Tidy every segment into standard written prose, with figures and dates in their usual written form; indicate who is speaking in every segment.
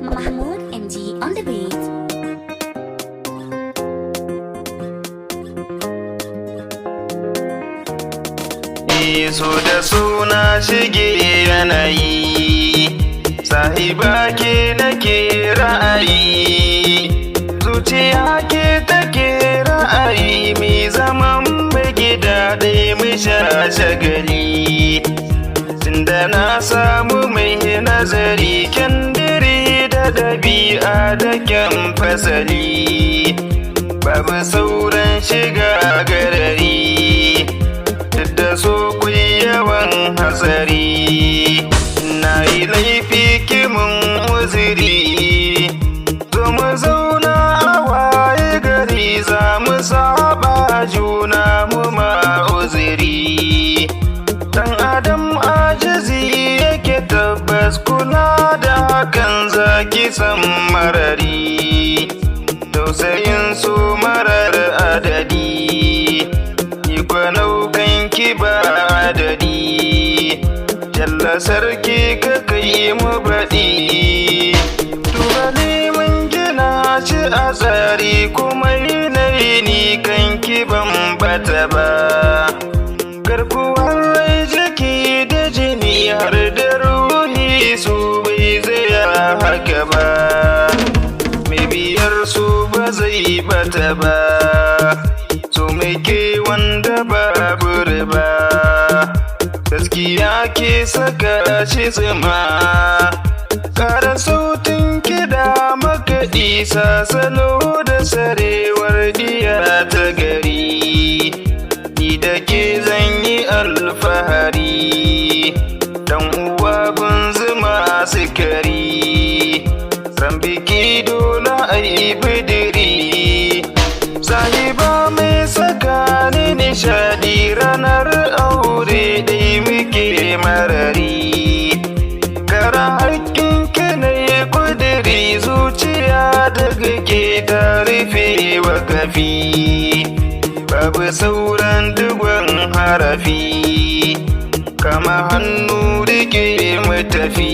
Speaker 1: Mahmoud MG on the beat.
Speaker 2: Su da suna shige yanayi, sahiba ke nake ra'ayi, zuciya ke take ra'ayi, mai zaman mai gida ɗaya mu sha shagali. Tunda na samu mai nazari kyandiri da ɗabi'a da kyan fasali, babu sauran shiga garari. Da so ku yawan hatsari, na yi laifi kimin uziri, zo mu zauna a waye gari, za mu saba juna mu ma uziri. Dan adam ajizi yake tabbas, kula da hakan zaki san marari, tausayin su marar adadi. Kwanaukan ki ba adadi, jalla sarki ka kai mu baɗi. Tubali mun gina shi a tsari, kuma yanayi ni kan ki ban bata ba. Garkuwar rai jiki da jini har da ruhi, su bai zaya haka ba, mai biyar su ba zai bata ba. So ke wanda babu riba, gaskiya ke saka shi zuma. Ƙara sautin kiɗa makaɗi, salo da sarewar diya ta gari, ni da ke zan yi alfahari. Dan uwa gun zuma sikari, ran biki dole a yi bidiri. Sahiba mai saka ni nishadi, ranar aure dai muke marari. Kara hakkin ki na yi kudiri, zuciya daga ke ta rufe wakafi, babu sauran dugon harafi. Kama hannu rike mu tafi,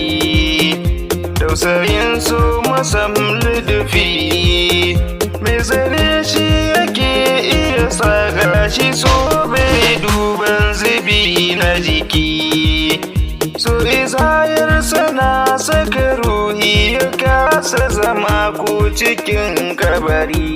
Speaker 2: tausayin su masam ludufi. Mai zane shi yake iya saka shi, so bai duban zubi na jiki. So izayar sana saka ruhi, ya kasa zama ko cikin kabari.